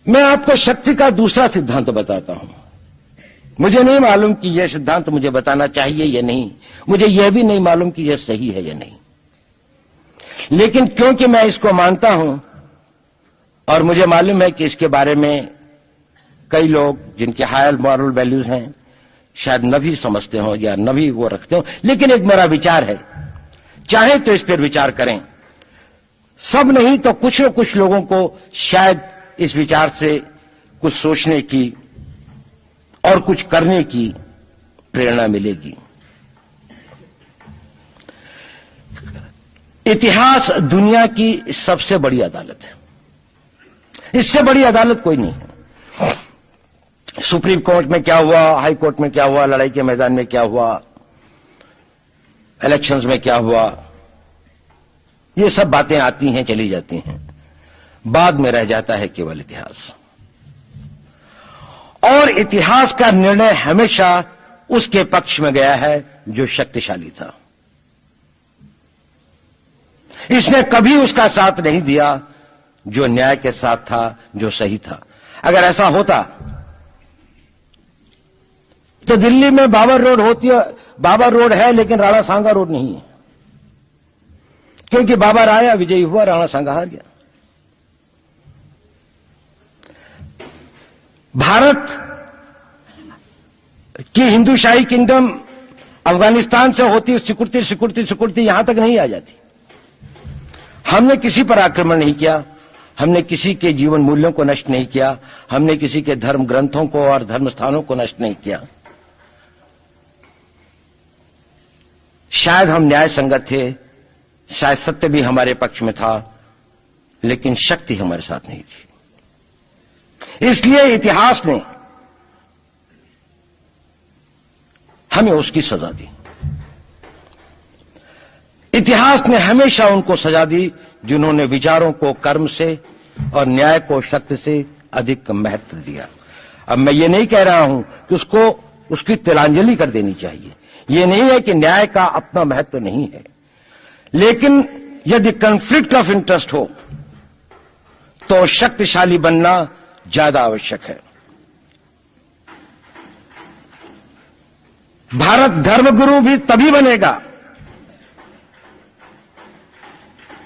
मैं आपको शक्ति का दूसरा सिद्धांत बताता हूं। मुझे नहीं मालूम कि यह सिद्धांत मुझे बताना चाहिए या नहीं, मुझे यह भी नहीं मालूम कि यह सही है या नहीं, लेकिन क्योंकि मैं इसको मानता हूं और मुझे मालूम है कि इसके बारे में कई लोग जिनके हायर मॉरल वैल्यूज हैं शायद न भी समझते हो या न भी वो रखते हो, लेकिन एक मेरा विचार है, चाहे तो इस पर विचार करें। सब नहीं तो कुछ न कुछ लोगों को शायद इस विचार से कुछ सोचने की और कुछ करने की प्रेरणा मिलेगी। इतिहास दुनिया की सबसे बड़ी अदालत है, इससे बड़ी अदालत कोई नहीं है। सुप्रीम कोर्ट में क्या हुआ, हाई कोर्ट में क्या हुआ, लड़ाई के मैदान में क्या हुआ, इलेक्शंस में क्या हुआ, ये सब बातें आती हैं चली जाती हैं, बाद में रह जाता है केवल इतिहास। और इतिहास का निर्णय हमेशा उसके पक्ष में गया है जो शक्तिशाली था। इसने कभी उसका साथ नहीं दिया जो न्याय के साथ था, जो सही था। अगर ऐसा होता तो दिल्ली में बाबर रोड होती है, बाबर रोड है लेकिन राणा सांगा रोड नहीं है, क्योंकि बाबर आया, विजयी हुआ, राणा सांगा हार गया। भारत की हिंदूशाही किंगडम अफगानिस्तान से होती सिकुड़ती सिकुड़ती सिकुड़ती यहां तक नहीं आ जाती। हमने किसी पर आक्रमण नहीं किया, हमने किसी के जीवन मूल्यों को नष्ट नहीं किया, हमने किसी के धर्म ग्रंथों को और धर्म स्थानों को नष्ट नहीं किया। शायद हम न्याय संगत थे, शायद सत्य भी हमारे पक्ष में था, लेकिन शक्ति हमारे साथ नहीं थी। इसलिए इतिहास ने हमें उसकी सजा दी। इतिहास ने हमेशा उनको सजा दी जिन्होंने विचारों को कर्म से और न्याय को शक्ति से अधिक महत्व दिया। अब मैं ये नहीं कह रहा हूं कि उसको उसकी तिलांजलि कर देनी चाहिए, ये नहीं है कि न्याय का अपना महत्व नहीं है, लेकिन यदि कॉन्फ्लिक्ट ऑफ इंटरेस्ट हो तो शक्तिशाली बनना ज्यादा आवश्यक है। भारत धर्मगुरु भी तभी बनेगा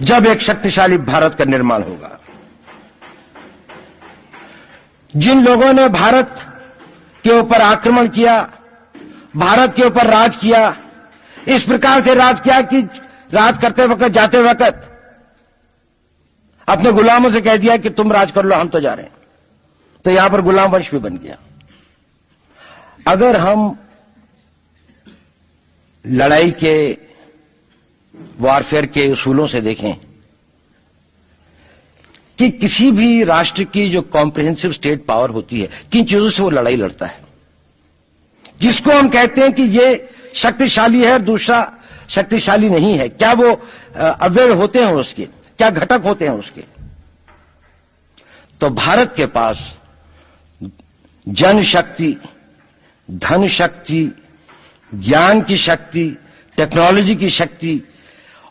जब एक शक्तिशाली भारत का निर्माण होगा। जिन लोगों ने भारत के ऊपर आक्रमण किया, भारत के ऊपर राज किया, इस प्रकार से राज किया कि राज करते वक्त, जाते वक्त अपने गुलामों से कह दिया कि तुम राज कर लो, हम तो जा रहे हैं, तो यहां पर गुलाम वंश भी बन गया। अगर हम लड़ाई के वॉरफेयर के उसूलों से देखें कि किसी भी राष्ट्र की जो कॉम्प्रिहेंसिव स्टेट पावर होती है, किन चीजों से वो लड़ाई लड़ता है, जिसको हम कहते हैं कि ये शक्तिशाली है, दूसरा शक्तिशाली नहीं है, क्या वो अवयव होते हैं उसके, क्या घटक होते हैं उसके। तो भारत के पास जनशक्ति, धन शक्ति, ज्ञान की शक्ति, टेक्नोलॉजी की शक्ति,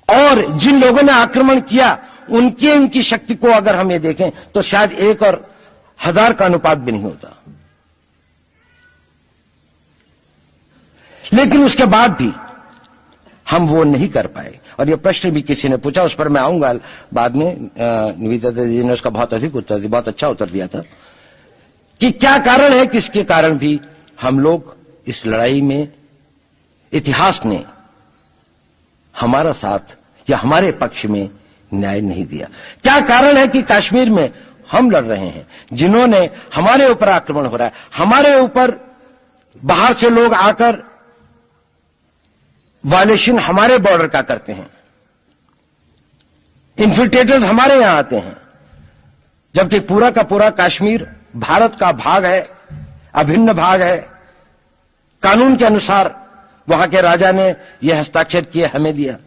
और जिन लोगों ने आक्रमण किया उनकी शक्ति को अगर हम ये देखें तो शायद 1 और 1000 का अनुपात भी नहीं होता। लेकिन उसके बाद भी हम वो नहीं कर पाए। और ये प्रश्न भी किसी ने पूछा, उस पर मैं आऊंगा बाद में। निवेदिता जी ने उसका बहुत अधिक उत्तर दिया, बहुत अच्छा उत्तर दिया था कि क्या कारण है, किसके कारण भी हम लोग इस लड़ाई में इतिहास ने हमारा साथ या हमारे पक्ष में न्याय नहीं दिया। क्या कारण है कि कश्मीर में हम लड़ रहे हैं, जिन्होंने हमारे ऊपर आक्रमण हो रहा है, हमारे ऊपर बाहर से लोग आकर वायलेशन हमारे बॉर्डर का करते हैं, इन्फिल्ट्रेटर्स हमारे यहां आते हैं, जबकि पूरा का पूरा कश्मीर भारत का भाग है, अभिन्न भाग है। कानून के अनुसार वहां के राजा ने यह हस्ताक्षर किए, हमें दिया।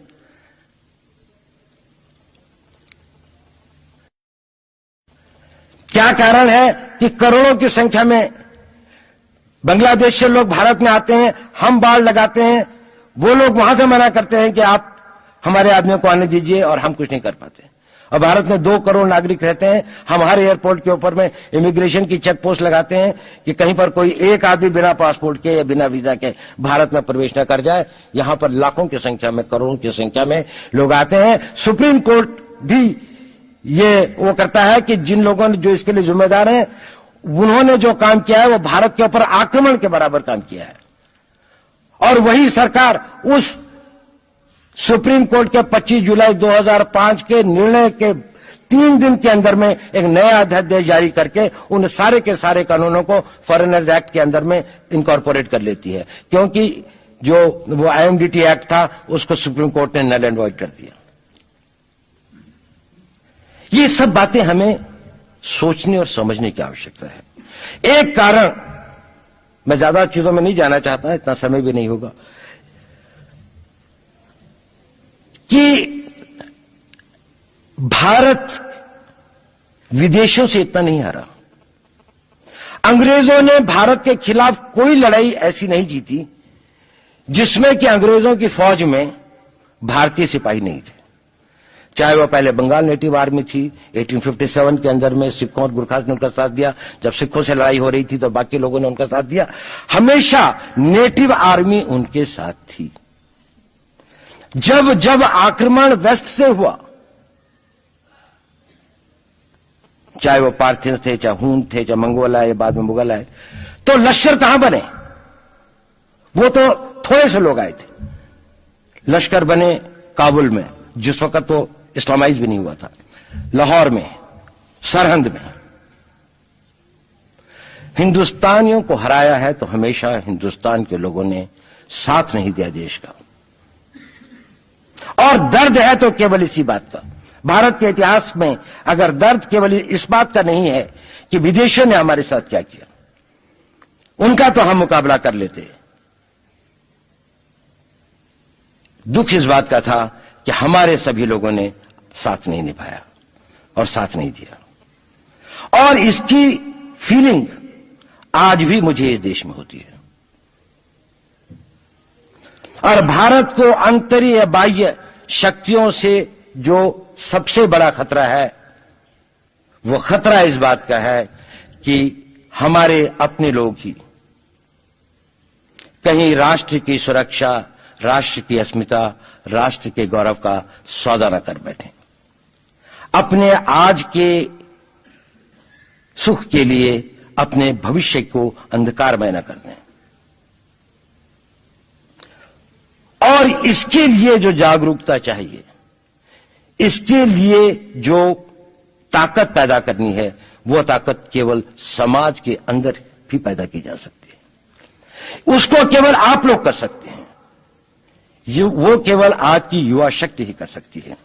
क्या कारण है कि करोड़ों की संख्या में बांग्लादेश से लोग भारत में आते हैं, हम बाड़ लगाते हैं, वो लोग वहां से मना करते हैं कि आप हमारे आदमियों को आने दीजिए, और हम कुछ नहीं कर पाते। और भारत में 2 करोड़ नागरिक रहते हैं। हम हर एयरपोर्ट के ऊपर में इमिग्रेशन की चेक पोस्ट लगाते हैं कि कहीं पर कोई एक आदमी बिना पासपोर्ट के या बिना वीजा के भारत में प्रवेश न कर जाए। यहां पर लाखों की संख्या में, करोड़ों की संख्या में लोग आते हैं। सुप्रीम कोर्ट भी ये वो करता है कि जिन लोगों ने जो इसके लिए जिम्मेदार हैं, उन्होंने जो काम किया है वो भारत के ऊपर आक्रमण के बराबर काम किया है। और वही सरकार उस सुप्रीम कोर्ट के 25 जुलाई 2005 के निर्णय के 3 दिन के अंदर में एक नया अध्यादेश जारी करके उन सारे के सारे कानूनों को फॉरेनर्स एक्ट के अंदर में इनकॉर्पोरेट कर लेती है, क्योंकि जो वो IMDT एक्ट था उसको सुप्रीम कोर्ट ने नल एंड वॉइड कर दिया। ये सब बातें हमें सोचने और समझने की आवश्यकता है। एक कारण, मैं ज्यादा चीजों में नहीं जाना चाहता, इतना समय भी नहीं होगा, कि भारत विदेशों से इतना नहीं हारा। अंग्रेजों ने भारत के खिलाफ कोई लड़ाई ऐसी नहीं जीती जिसमें कि अंग्रेजों की फौज में भारतीय सिपाही नहीं थे। चाहे वह पहले बंगाल नेटिव आर्मी थी, 1857 के अंदर में सिखों और गुरखास ने उनका साथ दिया। जब सिखों से लड़ाई हो रही थी तो बाकी लोगों ने उनका साथ दिया। हमेशा नेटिव आर्मी उनके साथ थी। जब जब आक्रमण वेस्ट से हुआ, चाहे वो पार्थियंस थे, चाहे हून थे, चाहे मंगोल आए, बाद में मुगल आए, तो लश्कर कहां बने? वो तो थोड़े से लोग आए थे। लश्कर बने काबुल में, जिस वक्त तो इस्लामाइज भी नहीं हुआ था, लाहौर में, सरहंद में। हिंदुस्तानियों को हराया है तो हमेशा हिंदुस्तान के लोगों ने साथ नहीं दिया देश का। और दर्द है तो केवल इसी बात का। भारत के इतिहास में अगर दर्द केवल इस बात का नहीं है कि विदेशियों ने हमारे साथ क्या किया, उनका तो हम मुकाबला कर लेते। दुख इस बात का था कि हमारे सभी लोगों ने साथ नहीं निभाया और साथ नहीं दिया। और इसकी फीलिंग आज भी मुझे इस देश में होती है। और भारत को आंतरिक बाह्य शक्तियों से जो सबसे बड़ा खतरा है, वो खतरा इस बात का है कि हमारे अपने लोग ही कहीं राष्ट्र की सुरक्षा, राष्ट्र की अस्मिता, राष्ट्र के गौरव का सौदा न कर बैठे, अपने आज के सुख के लिए अपने भविष्य को अंधकारमय न कर दें। और इसके लिए जो जागरूकता चाहिए, इसके लिए जो ताकत पैदा करनी है, वो ताकत केवल समाज के अंदर भी पैदा की जा सकती है। उसको केवल आप लोग कर सकते हैं। वो केवल आज की युवा शक्ति ही कर सकती है।